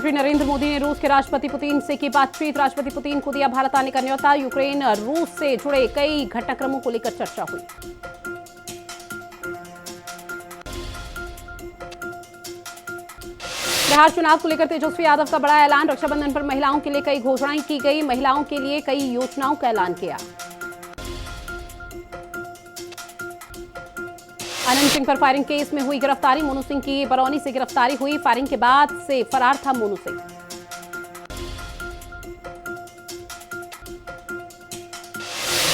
प्रधानमंत्री नरेंद्र मोदी ने रूस के राष्ट्रपति पुतिन से की बातचीत। राष्ट्रपति पुतिन को दिया भारत आने का न्योता। यूक्रेन रूस से जुड़े कई घटनाक्रमों को लेकर चर्चा हुई। बिहार चुनाव को लेकर तेजस्वी यादव का बड़ा ऐलान। रक्षाबंधन पर महिलाओं के लिए कई घोषणाएं की गई। महिलाओं के लिए कई योजनाओं का ऐलान किया। आनंद सिंह पर फायरिंग केस में हुई गिरफ्तारी। मोनू सिंह की बरौनी से गिरफ्तारी हुई। फायरिंग के बाद से फरार था मोनू सिंह।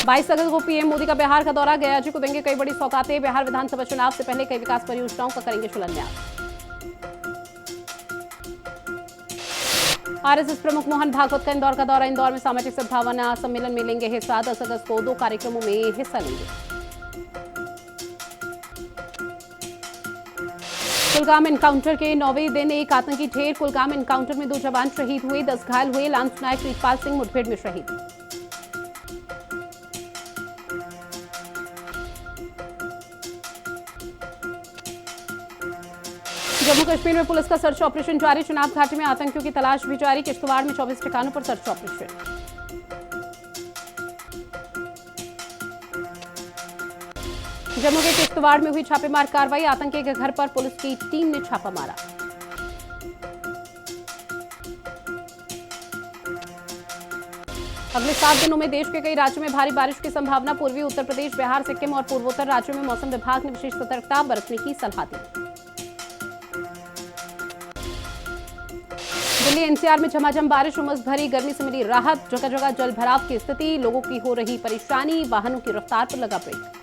बाईस अगस्त को पीएम मोदी का बिहार का दौरा। गया जी को देंगे कई बड़ी सौगातें। बिहार विधानसभा चुनाव से पहले कई विकास परियोजनाओं का करेंगे शिलान्यास। आरएसएस प्रमुख मोहन भागवत का इंदौर का दौरा। इंदौर में सामाजिक सद्भावना सम्मेलन में लेंगे हिस्सा। 10 अगस्त को 2 कार्यक्रमों में हिस्सा लेंगे। कुलगाम एनकाउंटर के 9वें दिन एक आतंकी ढेर। कुलगाम एनकाउंटर में 2 जवान शहीद हुए, 10 घायल हुए। लांस नायक प्रीतपाल सिंह मुठभेड़ में शहीद। जम्मू कश्मीर में पुलिस का सर्च ऑपरेशन जारी। चुनाव घाटी में आतंकियों की तलाश भी जारी। किश्तवाड़ में 24 ठिकानों पर सर्च ऑपरेशन। जम्मू के किश्तवाड़ में हुई छापेमार कार्रवाई। आतंकी के घर पर पुलिस की टीम ने छापा मारा। अगले 7 दिनों में देश के कई राज्यों में भारी बारिश की संभावना। पूर्वी उत्तर प्रदेश, बिहार, सिक्किम और पूर्वोत्तर राज्यों में मौसम विभाग ने विशेष सतर्कता बरतने की सलाह दी। दिल्ली एनसीआर में झमाझम बारिश। उमस भरी गर्मी से मिली राहत। जगह जगह जल भराव की स्थिति। लोगों की हो रही परेशानी। वाहनों की रफ्तार पर लगा ब्रेक।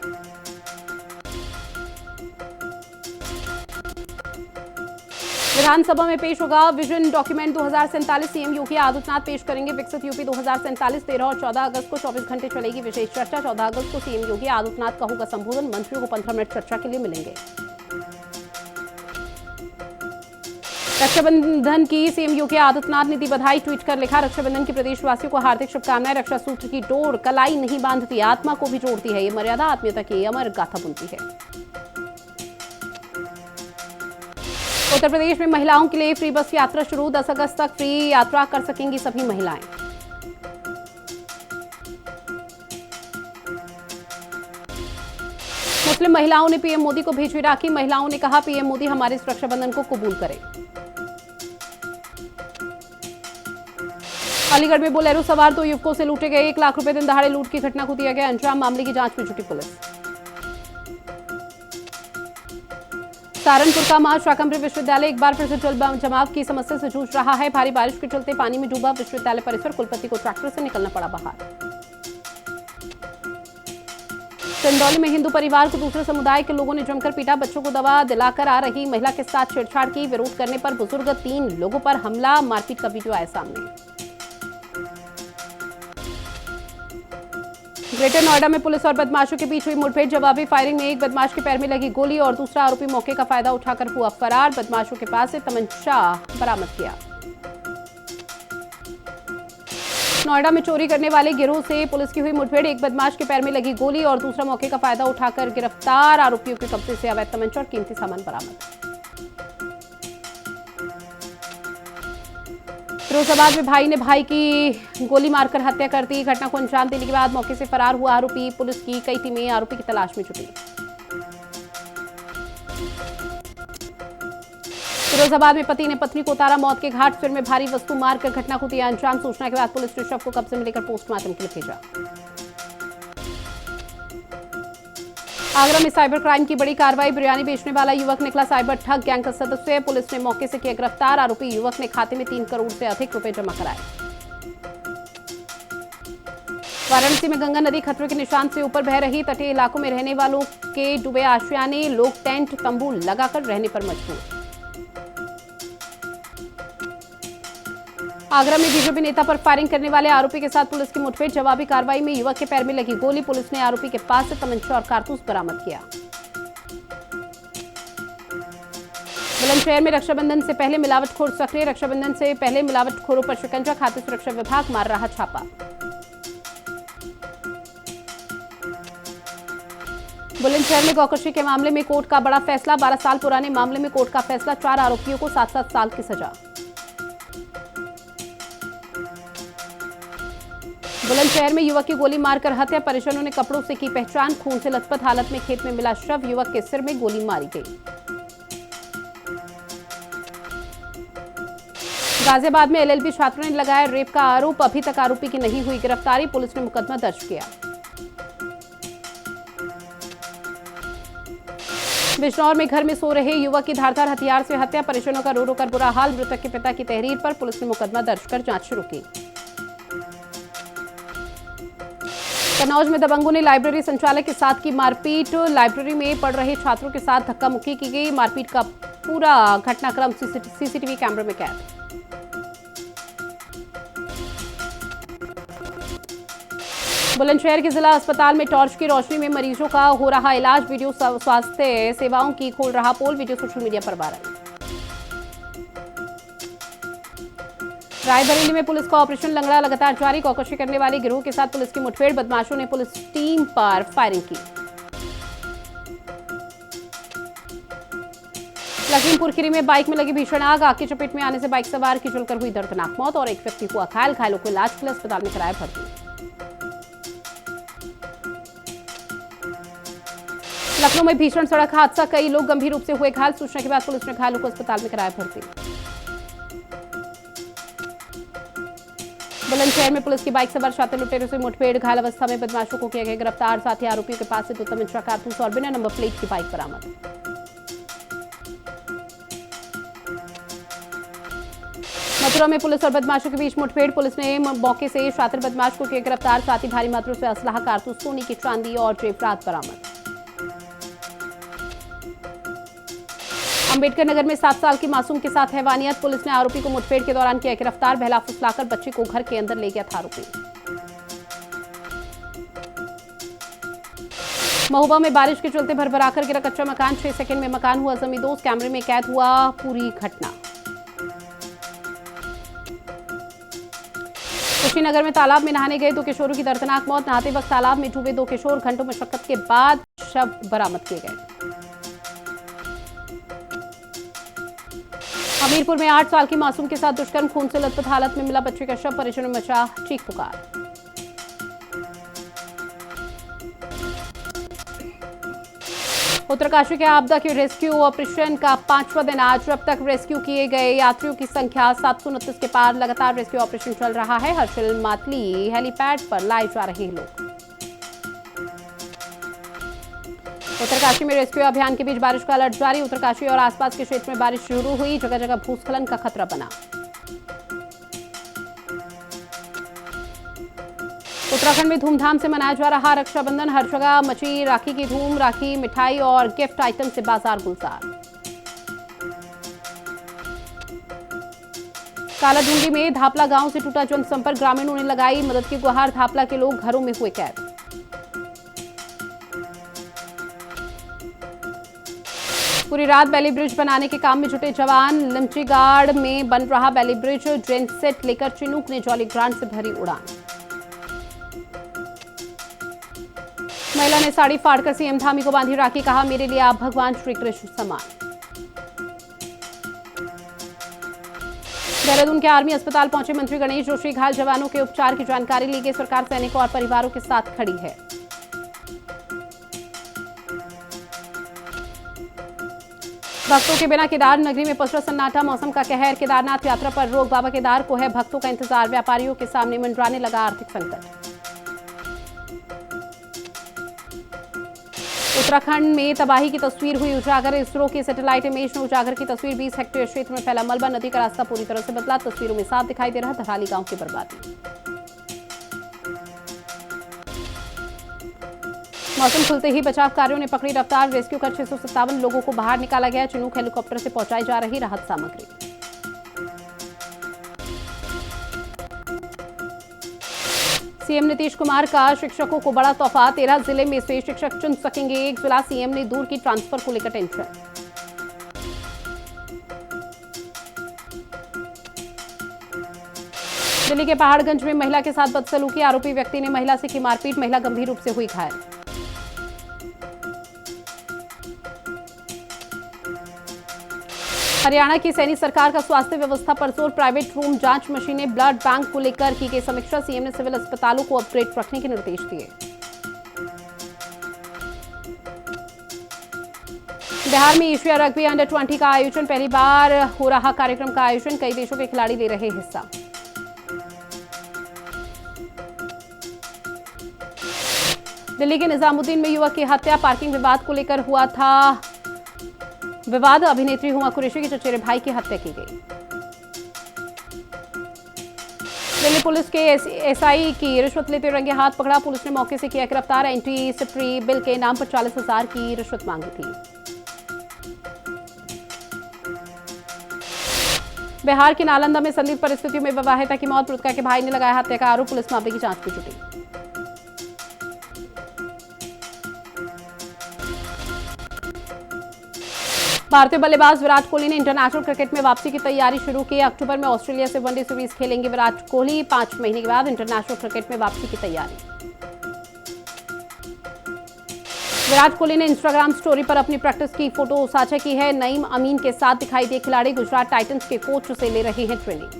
विधानसभा में पेश होगा vision document 2047। CM Yogi Adityanath पेश करेंगे विकसित यूपी 2047। 13 और 14 अगस्त को 24 घंटे चलेगी विशेष चर्चा। 14 अगस्त को सीएम योगी आदित्यनाथ का होगा संबोधन। मंत्रियों को 15 मिनट चर्चा के लिए मिलेंगे। रक्षाबंधन की सीएम योगी आदित्यनाथ ने दी बधाई। ट्वीट कर लिखा, रक्षाबंधन की प्रदेशवासियों को हार्दिक शुभकामनाएं। रक्षा सूत्र की डोर कलाई नहीं बांधती, आत्मा को भी जोड़ती है। ये मर्यादा आत्मीयता की अमर गाथा बुनती है। उत्तर प्रदेश में महिलाओं के लिए फ्री बस यात्रा शुरू। 10 अगस्त तक फ्री यात्रा कर सकेंगी सभी महिलाएं। मुस्लिम महिलाओं ने पीएम मोदी को भेजी राखी। महिलाओं ने कहा, पीएम मोदी हमारे इस रक्षाबंधन को कबूल करें। अलीगढ़ में बोलेरो सवार 2 युवकों से लूटे गए 1 लाख रुपए। दिन दहाड़े लूट की घटना को दिया गया अंजाम। मामले की जांच में जुटी पुलिस। सहारनपुर का मां शाकंभरी विश्वविद्यालय एक बार फिर से जल जमाव की समस्या से जूझ रहा है। भारी बारिश के चलते पानी में डूबा विश्वविद्यालय परिसर। कुलपति को ट्रैक्टर से निकलना पड़ा बाहर। चंदौली में हिंदू परिवार को दूसरे समुदाय के लोगों ने जमकर पीटा। बच्चों को दवा दिलाकर आ रही महिला के साथ छेड़छाड़ की। विरोध करने पर बुजुर्ग 3 लोगों पर हमला। मारपीट का वीडियो आया सामने। ग्रेटर नोएडा में पुलिस और बदमाशों के बीच हुई मुठभेड़। जवाबी फायरिंग में एक बदमाश के पैर में लगी गोली और दूसरा आरोपी मौके का फायदा उठाकर हुआ फरार। बदमाशों के पास से तमंचा बरामद किया। नोएडा में चोरी करने वाले गिरोह से पुलिस की हुई मुठभेड़। एक बदमाश के पैर में लगी गोली और दूसरा मौके का फायदा उठाकर गिरफ्तार। आरोपियों के कब्जे से अवैध तमंचा और कीमती सामान बरामद। फिरोजाबाद में भाई ने भाई की गोली मारकर हत्या कर दी। घटना को अंजाम देने के बाद मौके से फरार हुआ आरोपी। पुलिस की कई टीमें आरोपी की तलाश में जुटी। फिरोजाबाद में पति ने पत्नी को उतारा मौत के घाट। सिर में भारी वस्तु मारकर घटना को दिया अंजाम। सूचना के बाद पुलिस ने शव को कब्जे में लेकर पोस्टमार्टम के लिए भेजा। आगरा में साइबर क्राइम की बड़ी कार्रवाई। बिरयानी बेचने वाला युवक निकला साइबर ठग गैंग का सदस्य। पुलिस ने मौके से किया गिरफ्तार। आरोपी युवक ने खाते में 3 करोड़ से अधिक रुपए जमा कराए। वाराणसी में गंगा नदी खतरे के निशान से ऊपर बह रही। तटीय इलाकों में रहने वालों के डूबे आशियाने। लोग टेंट तंबू लगाकर रहने पर मजबूर। आगरा में बीजेपी नेता पर फायरिंग करने वाले आरोपी के साथ पुलिस की मुठभेड़। जवाबी कार्रवाई में युवक के पैर में लगी गोली। पुलिस ने आरोपी के पास से तमंचा और कारतूस बरामद किया। बुलंदशहर में रक्षाबंधन से पहले मिलावटखोर सक्रिय। रक्षाबंधन से पहले मिलावटखोरों पर शिकंजा। खाद्य सुरक्षा विभाग मार रहा छापा। बुलंदशहर में गौकशी के मामले में कोर्ट का बड़ा फैसला। 12 साल पुराने मामले में कोर्ट का फैसला। 4 आरोपियों को 7-7 साल की सजा। बुलंदशहर में युवक की गोली मारकर हत्या, परिजनों ने कपड़ों से की पहचान, खून से लथपथ हालत में खेत में मिला शव, युवक के सिर में गोली मारी गई। गाजियाबाद में एलएलबी छात्रों ने लगाया रेप का आरोप, अभी तक आरोपी की नहीं हुई गिरफ्तारी, पुलिस ने मुकदमा दर्ज किया। बिजनौर में घर में सो रहे युवक की धारदार हथियार से हत्या, परिजनों का रो रो कर बुरा हाल, मृतक के पिता की तहरीर पर पुलिस ने मुकदमा दर्ज कर जांच शुरू की। कन्नौज में दबंगों ने लाइब्रेरी संचालक के साथ की मारपीट, लाइब्रेरी में पढ़ रहे छात्रों के साथ धक्का मुक्की की गई, मारपीट का पूरा घटनाक्रम सीसीटीवी कैमरे में कैद। बुलंदशहर के जिला अस्पताल में टॉर्च की रोशनी में मरीजों का हो रहा इलाज, वीडियो स्वास्थ्य सेवाओं की खोल रहा पोल, वीडियो सोशल मीडिया पर वायरल। रायबरेली में पुलिस का ऑपरेशन लंगड़ा लगातार जारी, चौकसी करने वाले गिरोह के साथ पुलिस की मुठभेड़, बदमाशों ने पुलिस टीम पर फायरिंग की। लखीमपुर खीरी में बाइक में लगी भीषण आग, आग की चपेट में आने से बाइक सवार की जलकर हुई दर्दनाक मौत और एक व्यक्ति हुआ घायल, घायलों को इलाज के लिए अस्पताल में कराया भर्ती। लखनऊ में भीषण सड़क हादसा, कई लोग गंभीर रूप से हुए घायल, सूचना के बाद पुलिस ने घायलों को अस्पताल में कराया भर्ती। बुलंदशहर में पुलिस की बाइक सवार छात्र लुटेरों से मुठभेड़, घायल अवस्था में बदमाशों को किया गया गिरफ्तार, साथ ही आरोपियों के पास से 2 तमंचा कारतूस और बिना नंबर प्लेट की बाइक बरामद। मथुरा में पुलिस और बदमाशों के बीच मुठभेड़, पुलिस ने मौके से छात्र बदमाश को किया गिरफ्तार, साथ ही भारी मात्रा से असलाह, कारतूस, सोने की चांदी और जेवरात बरामद। अंबेडकर नगर में 7 साल की मासूम के साथ हैवानियत, पुलिस ने आरोपी को मुठभेड़ के दौरान किया गिरफ्तार, बहला फुसलाकर बच्चे को घर के अंदर ले गया था आरोपी। महोबा में बारिश के चलते भरभराकर गिरा कच्चा मकान, 6 सेकंड में मकान हुआ जमींदोज, कैमरे में कैद हुआ पूरी घटना। कुशीनगर में तालाब में नहाने गए 2 किशोरों की दर्दनाक मौत, नहाते वक्त तालाब में डूबे 2 किशोर, घंटों मशक्कत के बाद शव बरामद किए गए। हमीरपुर में 8 साल की मासूम के साथ दुष्कर्म, खून से लथपथ हालत में मिला बच्चे का शव, परिजनों में मचा चीख पुकार। उत्तरकाशी के आपदा के रेस्क्यू ऑपरेशन का 5वां दिन आज, अब तक रेस्क्यू किए गए यात्रियों की संख्या 729 के पार, लगातार रेस्क्यू ऑपरेशन चल रहा है। हर्षिल मातली हेलीपैड पर लाए जा रहे हैं लोग। उत्तरकाशी में रेस्क्यू अभियान के बीच बारिश का अलर्ट जारी, उत्तरकाशी और आसपास के क्षेत्र में बारिश शुरू हुई, जगह जगह भूस्खलन का खतरा बना। उत्तराखंड में धूमधाम से मनाया जा रहा रक्षाबंधन, हर जगह मची राखी की धूम, राखी, मिठाई और गिफ्ट आइटम से बाजार गुलजार। कालाढूंगी में धापला गांव से टूटा जनसंपर्क, ग्रामीणों ने लगाई मदद की गुहार, धापला के लोग घरों में हुए कैद। पूरी रात बैली ब्रिज बनाने के काम में जुटे जवान, लंचीगाड़ में बन रहा बैली ब्रिज, ड्रेन सेट लेकर चिनूक ने जॉली ग्रांट से भरी उड़ान। महिला ने साड़ी फाड़कर सीएम धामी को बांधी राखी, कहा मेरे लिए आप भगवान श्री कृष्ण समान। देहरादून के आर्मी अस्पताल पहुंचे मंत्री गणेश जोशी, घायल जवानों के उपचार की जानकारी ली गई, सरकार सैनिकों और परिवारों के साथ खड़ी है। भक्तों के बिना केदार नगरी में पसरा सन्नाटा, मौसम का कहर, केदारनाथ यात्रा पर रोक, बाबा केदार को है भक्तों का इंतजार, व्यापारियों के सामने मंडराने लगा आर्थिक संकट। उत्तराखंड में तबाही की तस्वीर हुई उजागर, इसरो की सैटेलाइट इमेज ने उजागर की तस्वीर, 20 हेक्टेयर क्षेत्र में फैला मलबा, नदी का रास्ता पूरी तरह से बदला, तस्वीरों में साफ दिखाई दे रहा धराली गांव की बर्बादी। मौसम खुलते ही बचाव कार्यों ने पकड़ी रफ्तार, रेस्क्यू कर 657 लोगों को बाहर निकाला गया, चिनूक हेलीकॉप्टर से पहुंचाई जा रही राहत सामग्री। सीएम नीतीश कुमार का शिक्षकों को बड़ा तोहफा, 13 जिले में से शिक्षक चुन सकेंगे एक जिला, सीएम ने दूर की ट्रांसफर को लेकर टेंशन। दिल्ली के पहाड़गंज में महिला के साथ बदसलूकी, आरोपी व्यक्ति ने महिला से की मारपीट, महिला गंभीर रूप से हुई घायल। हरियाणा की सैनी सरकार का स्वास्थ्य व्यवस्था पर जोर, प्राइवेट रूम, जांच मशीनें, ब्लड बैंक को लेकर की गई समीक्षा। सीएम ने सिविल अस्पतालों को अपग्रेड रखने के निर्देश दिए। बिहार में एशिया रग्बी अंडर 20 का आयोजन, पहली बार हो रहा कार्यक्रम का आयोजन, कई देशों के खिलाड़ी ले रहे हिस्सा। दिल्ली के निजामुद्दीन में युवक की हत्या, पार्किंग विवाद को लेकर हुआ था विवाद, अभिनेत्री हुमा कुरैशी के चचेरे भाई की हत्या की गई। दिल्ली पुलिस के एसआई की रिश्वत लेते रंगे हाथ पकड़ा, पुलिस ने मौके से किया गिरफ्तार, एंटी सिप्री बिल के नाम पर 40,000 की रिश्वत मांगी थी। बिहार के नालंदा में संदिग्ध परिस्थितियों में विवाहिता की मौत, मृतका के भाई ने लगाया हत्या का आरोप, पुलिस मामले की जांच में जुटी। भारतीय बल्लेबाज विराट कोहली ने इंटरनेशनल क्रिकेट में वापसी की तैयारी शुरू की। अक्टूबर में ऑस्ट्रेलिया से वनडे सीरीज खेलेंगे विराट कोहली, 5 महीने के बाद इंटरनेशनल क्रिकेट में वापसी की तैयारी। विराट कोहली ने इंस्टाग्राम स्टोरी पर अपनी प्रैक्टिस की फोटो साझा की है। नईम अमीन के साथ दिखाई दिए खिलाड़ी, गुजरात टाइटंस के कोच से ले रहे हैं ट्रेनिंग।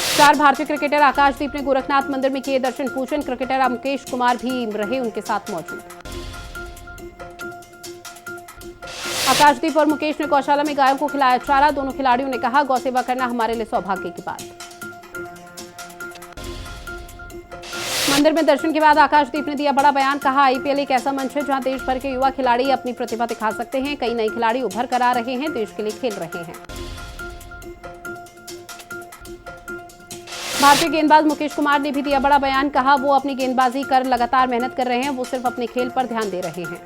स्टार भारतीय क्रिकेटर आकाशदीप ने गोरखनाथ मंदिर में किए दर्शन पूजन, क्रिकेटर मुकेश कुमार भी रहे उनके साथ मौजूद। आकाशदीप और मुकेश ने गौशाला में गायों को खिलाया चारा, दोनों खिलाड़ियों ने कहा गौ सेवा करना हमारे लिए सौभाग्य की बात। मंदिर में दर्शन के बाद आकाशदीप ने दिया बड़ा बयान, कहा आईपीएल एक ऐसा मंच है जहां देश भर के युवा खिलाड़ी अपनी प्रतिभा दिखा सकते हैं, कई नए खिलाड़ी उभर कर आ रहे हैं, देश के लिए खेल रहे हैं। भारतीय गेंदबाज मुकेश कुमार ने भी दिया बड़ा बयान, कहा वो अपनी गेंदबाजी कर लगातार मेहनत कर रहे हैं, वो सिर्फ अपने खेल पर ध्यान दे रहे हैं।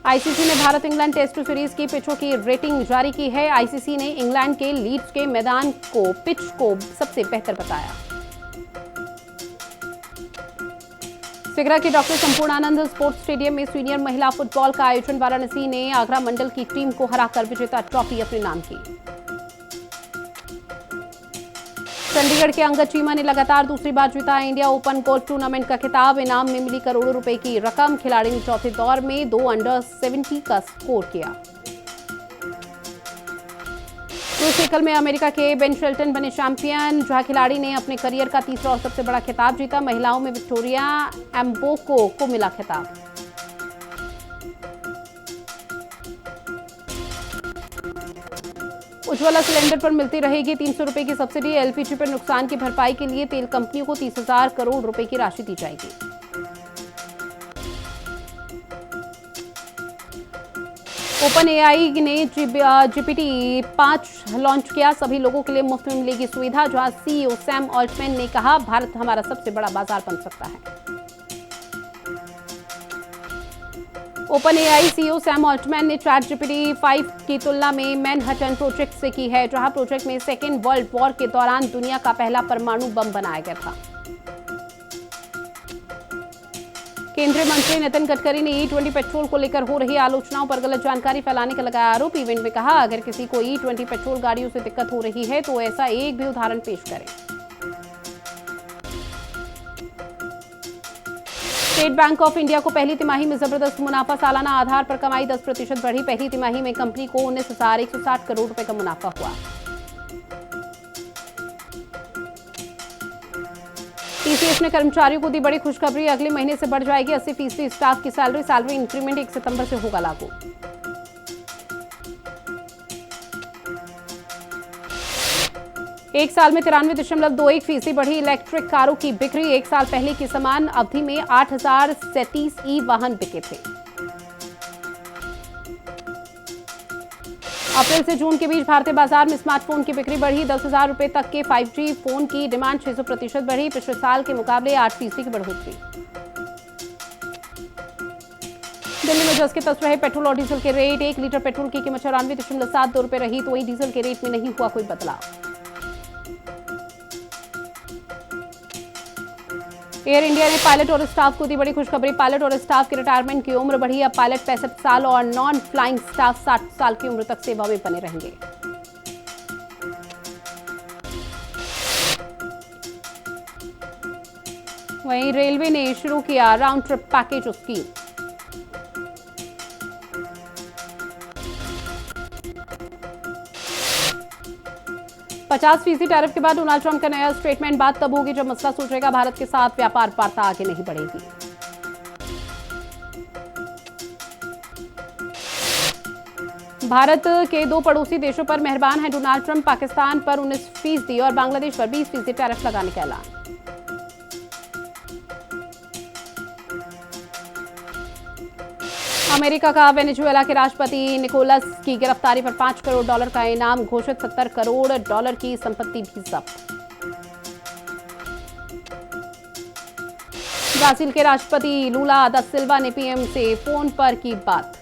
आईसीसी ने भारत इंग्लैंड टेस्ट सीरीज की पिचों की रेटिंग जारी की है। आईसीसी ने इंग्लैंड के लीड्स के मैदान को पिच को सबसे बेहतर बताया। सिगरा के डॉक्टर संपूर्णानंद स्पोर्ट्स स्टेडियम में सीनियर महिला फुटबॉल का आयोजन, वाराणसी ने आगरा मंडल की टीम को हराकर विजेता ट्रॉफी अपने नाम की। चंडीगढ़ के अंगद चीमा ने लगातार दूसरी बार जीता इंडिया ओपन गोल्फ टूर्नामेंट का खिताब, इनाम में मिली करोड़ों रुपए की रकम। खिलाड़ी ने चौथे दौर में 2 अंडर 70 का स्कोर किया। क्रूसिकल में अमेरिका के बेन शेल्टन बने चैंपियन, जहां खिलाड़ी ने अपने करियर का तीसरा और सबसे बड़ा खिताब जीता। महिलाओं में विक्टोरिया एम्बोको को मिला खिताब। उज्ज्वला सिलेंडर पर मिलती रहेगी 300 रुपए की सब्सिडी। एलपीजी पर नुकसान की भरपाई के लिए तेल कंपनियों को 30,000 करोड़ रुपए की राशि दी जाएगी। ओपन एआई ने जीपीटी 5 लॉन्च किया, सभी लोगों के लिए मुफ्त में मिलेगी सुविधा। जहां सीईओ सैम ऑल्टमैन ने कहा भारत हमारा सबसे बड़ा बाजार बन सकता है। Open AI CEO Sam Altman ने चैट जीपीटी 5 की तुलना में मैनहट्टन प्रोजेक्ट से की है, जहां प्रोजेक्ट में सेकेंड वर्ल्ड वॉर के दौरान दुनिया का पहला परमाणु बम बनाया गया था। केंद्रीय मंत्री नितिन गडकरी ने E20 पेट्रोल को लेकर हो रही आलोचनाओं पर गलत जानकारी फैलाने का लगाया आरोप। इवेंट में कहा अगर किसी को E20 पेट्रोल गाड़ियों से दिक्कत हो रही है तो ऐसा एक भी उदाहरण पेश करें। स्टेट बैंक ऑफ इंडिया को पहली तिमाही में जबरदस्त मुनाफा, सालाना आधार पर कमाई 10% बढ़ी। पहली तिमाही में कंपनी को 19,160 करोड़ रुपए का मुनाफा हुआ। टीसीएस ने कर्मचारियों को दी बड़ी खुशखबरी, अगले महीने से बढ़ जाएगी 80% स्टाफ की सैलरी इंक्रीमेंट 1 सितंबर से होगा लागू। एक साल में 93.21% बढ़ी इलेक्ट्रिक कारों की बिक्री, एक साल पहले की समान अवधि में 8,037 ई वाहन बिके थे। अप्रैल से जून के बीच भारतीय बाजार में स्मार्टफोन की बिक्री बढ़ी, 10,000 रुपए तक के 5G फोन की डिमांड 600% बढ़ी, पिछले साल के मुकाबले 8% की बढ़ोतरी। दिल्ली में जस के तस रहे पेट्रोल और डीजल के रेट, 1 लीटर पेट्रोल की कीमत 94.72 रुपए रही, तो वहीं डीजल के रेट में नहीं हुआ कोई बदलाव। एयर इंडिया ने पायलट और स्टाफ को दी बड़ी खुशखबरी, पायलट और स्टाफ की रिटायरमेंट की उम्र बढ़ी, अब पायलट 65 साल और नॉन फ्लाइंग स्टाफ 60 साल की उम्र तक सेवा में बने रहेंगे। वहीं रेलवे ने शुरू किया round trip package scheme. 50% tariff के बाद डोनाल्ड ट्रंप का नया स्टेटमेंट। बात तब होगी जब मसला सुलझेगा, भारत के साथ व्यापार वार्ता आगे नहीं बढ़ेगी। भारत के 2 पड़ोसी देशों पर मेहरबान है डोनाल्ड ट्रंप। पाकिस्तान पर 19% और बांग्लादेश पर 20% टैरिफ लगाने का ऐलान। अमेरिका का वेनेजुएला के राष्ट्रपति निकोलस की गिरफ्तारी पर $5 करोड़ का इनाम घोषित। $70 करोड़ की संपत्ति भी जब्त। ब्राजील के राष्ट्रपति लूला दा सिल्वा ने पीएम से फोन पर की बात।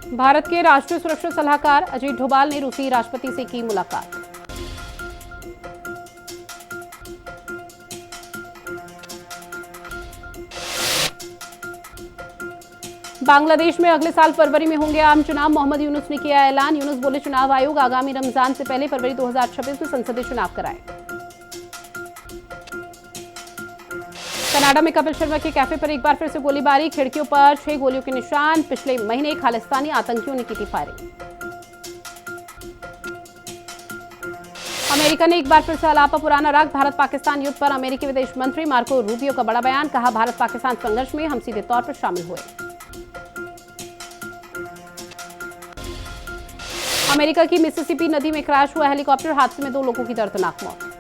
भारत के राष्ट्रीय सुरक्षा सलाहकार अजीत डोभाल ने रूसी राष्ट्रपति से की मुलाकात। बांग्लादेश में अगले साल फरवरी में होंगे आम चुनाव। मोहम्मद यूनुस ने किया ऐलान। यूनुस बोले, चुनाव आयोग आगामी रमजान से पहले फरवरी 2026 में संसदीय चुनाव कराए। कनाडा में कपिल शर्मा के कैफे पर एक बार फिर से गोलीबारी। खिड़कियों पर 6 गोलियों के निशान। पिछले महीने खालिस्तानी आतंकियों ने की थी फायरिंग। अमेरिका ने एक बार फिर से अलापा पुराना राग। भारत पाकिस्तान युद्ध पर अमेरिकी विदेश मंत्री मार्को रूबियो का बड़ा बयान। कहा, भारत पाकिस्तान संघर्ष में हम सीधे तौर पर शामिल हुए। अमेरिका की मिसिसिपी नदी में क्रैश हुआ हेलीकॉप्टर। हादसे में 2 लोगों की दर्दनाक मौत।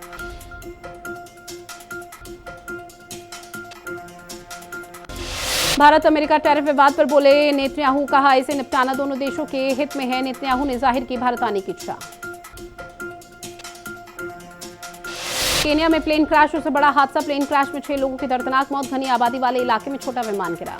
भारत अमेरिका टैरिफ विवाद पर बोले नेतन्याहू। कहा, इसे निपटाना दोनों देशों के हित में है। नेतन्याहू ने जाहिर की भारत आने की इच्छा। केन्या में प्लेन क्रैश से बड़ा हादसा। प्लेन क्रैश में 6 लोगों की दर्दनाक मौत। घनी आबादी वाले इलाके में छोटा विमान गिरा।